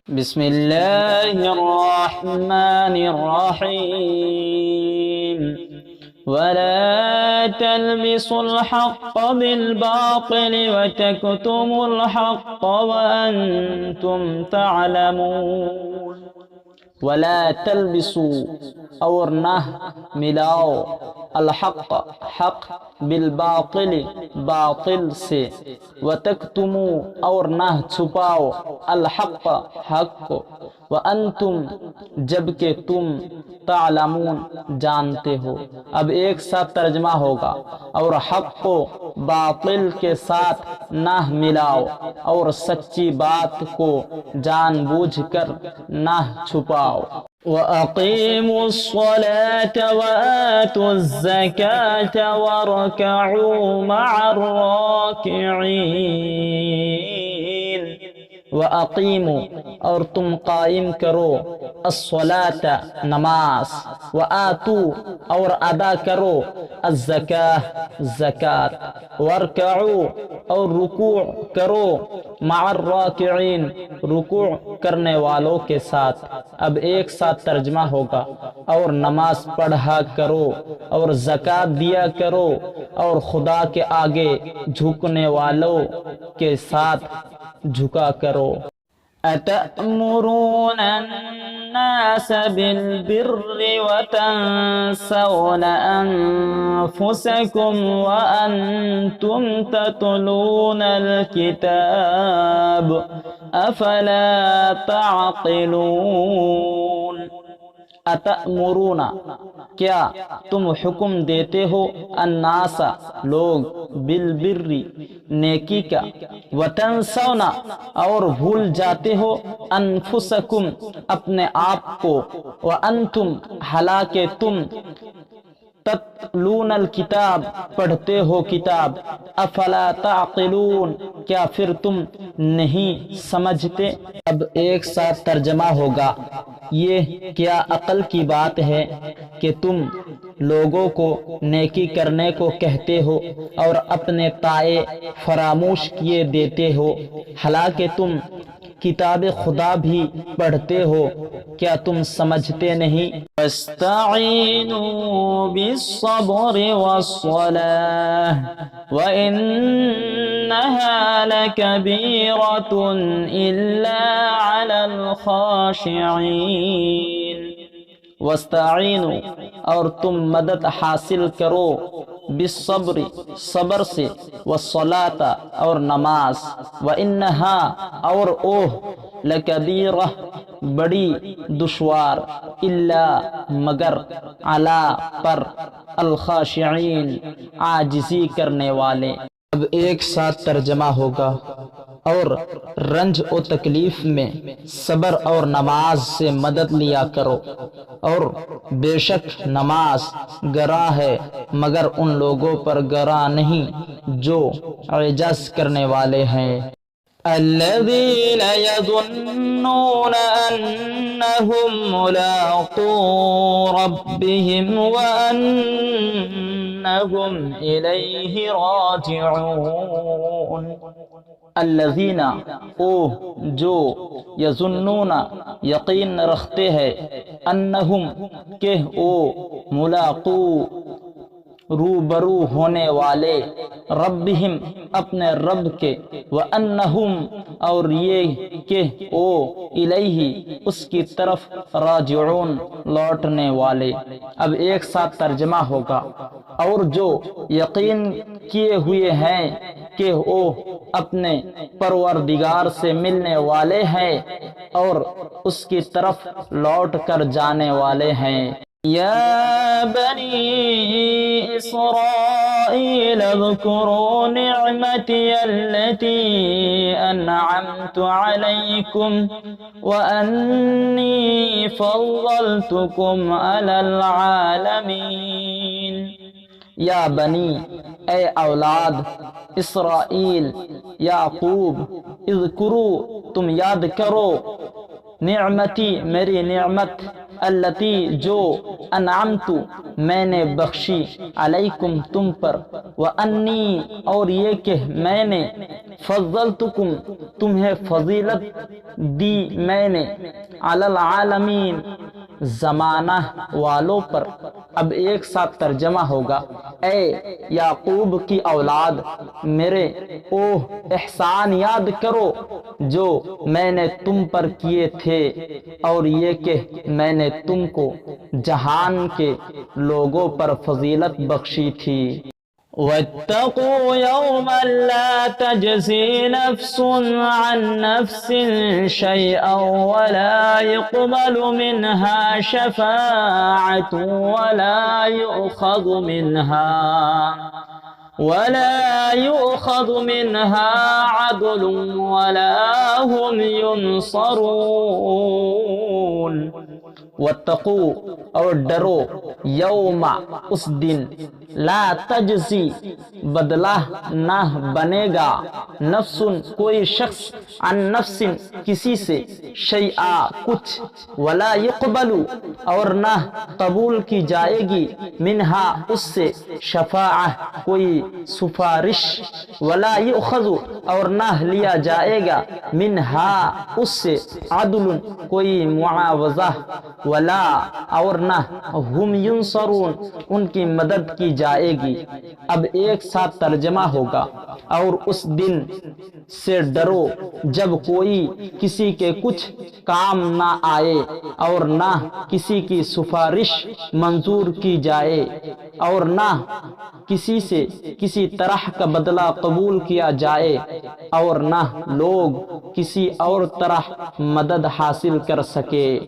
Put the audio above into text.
بسم اللہ الرحمن الرحیم ولا تلبسوا الحق بالباطل وتكتموا الحق وأنتم تعلمون ولا تلبسوا اور نہ ملاؤ الحق حق بالباطل باطل سے وتکتموا اور نہ چھپاؤ الحق حق کو وانتم جبکہ تم تعلمون جانتے ہو۔ اب ایک ساتھ ترجمہ ہوگا، اور حق کو باطل کے ساتھ نہ ملاؤ اور سچی بات کو جان بوجھ کر نہ چھپاؤ۔ وَأَقِيمُوا الصَّلَاةَ وَآتُوا الزَّكَاةَ وَارْكَعُوا مَعَ الرَّاكِعِينَ۔ وَأَقِيمُوا اور تم قائم کرو الصلاة نماز، وآتوا اور ادا کرو الزکاة زکات، وارکعوا اور رکوع کرو مع الراکعین رکوع کرنے والوں کے ساتھ۔ اب ایک ساتھ ترجمہ ہوگا، اور نماز پڑھا کرو اور زکات دیا کرو اور خدا کے آگے جھکنے والوں کے ساتھ جھکا کرو۔ أَتَأْمُرُونَ النَّاسَ بِالْبِرِّ وَتَنْسَوْنَ أَنفُسَكُمْ وَأَنْتُمْ تَتْلُونَ الْكِتَابَ أَفَلَا تَعْقِلُونَ۔ اتأمرون کیا تم حکم دیتے ہو الناس لوگ بالبر نیکی کا، وتنسون اور بھول جاتے ہو انفسکم اپنے آپ کو، وانتم حالانکہ تم تتلون الکتاب پڑھتے ہو کتاب، افلا تعقلون کیا پھر تم نہیں سمجھتے۔ اب ایک ساتھ ترجمہ ہوگا، یہ کیا عقل کی بات ہے کہ تم لوگوں کو نیکی کرنے کو کہتے ہو اور اپنے طاعے فراموش کیے دیتے ہو، حالانکہ تم کتاب خدا بھی پڑھتے ہو، کیا تم سمجھتے نہیں؟ وَاسْتَعِينُوا بِالصَّبْرِ وَالصَّلَاةِ وَإِنَّهَا لَكَبِيرَةٌ إِلَّا عَلَى الْخَاشِعِينَ۔ وَاسْتَعِينُوا اور تم مدد حاصل کرو بالصبر صبر سے، والصلاة اور نماز، وَإِنَّهَا اور اوہ لَكَبِيرَةٌ بڑی دشوار، الا مگر، علی پر، الخاشعین عاجزی کرنے والے۔ اب ایک ساتھ ترجمہ ہوگا، اور رنج و تکلیف میں صبر اور نماز سے مدد لیا کرو، اور بے شک نماز گراں ہے مگر ان لوگوں پر گراں نہیں جو عجز کرنے والے ہیں۔ الذين يظنون أنهم ملاقو ربهم وأنهم إليه راجعون۔ الذین اوہ جو یظنون یقین رکھتے ہیں، انہم کہ او ملاقو روبرو ہونے والے، ربہم اپنے رب کے، وانہم اور یہ کہ او الیہ اس کی طرف راجعون لوٹنے والے۔ اب ایک ساتھ ترجمہ ہوگا، اور جو یقین کیے ہوئے ہیں کہ وہ اپنے پروردگار سے ملنے والے ہیں اور اس کی طرف لوٹ کر جانے والے ہیں۔ یا بنی اسرائیل اذکروا نعمتی التي انعمت علیکم وانی فضلتکم علی العالمین۔ یا بنی اے اولاد اسرائیل یعقوب، اذکروا تم یاد کرو، نعمتی میری نعمت، التی جو انعمت میں نے بخشی، علیکم تم پر، وانی اور یہ کہ میں نے فضلتکم تمہیں فضیلت دی میں نے، علی العالمین زمانہ والوں پر۔ اب ایک ساتھ ترجمہ ہوگا، اے یعقوب کی اولاد، میرے اوہ احسان یاد کرو جو میں نے تم پر کیے تھے، اور یہ کہ میں نے تم کو جہان کے لوگوں پر فضیلت بخشی تھی۔ واتقوا يوما لا تجزي نفس عن نفس شيئا ولا يقبل منها شفاعة ولا يؤخذ منها عدل ولا هم ينصرون۔ واتقوا اور ڈرو، یوم اس دن، لا تجزی بدلہ نہ بنے گا، نفس کوئی شخص، عن نفس کسی سے، شیئا کچھ، ولا يقبل اور نہ قبول کی جائے گی، منہا اس سے، شفاعہ کوئی سفارش، ولا یؤخذ اور نہ لیا جائے گا، منہا اس سے، عدل کوئی معاوضہ، ولا اور نہ، ہم ینصرون ان کی مدد کی جائے گی۔ اب ایک ساتھ ترجمہ ہوگا، اور اس دن سے ڈرو جب کوئی کسی کے کچھ کام نہ آئے، اور نہ کسی کی سفارش منظور کی جائے، اور نہ کسی سے کسی طرح کا بدلہ قبول کیا جائے، اور نہ لوگ کسی اور طرح مدد حاصل کر سکے۔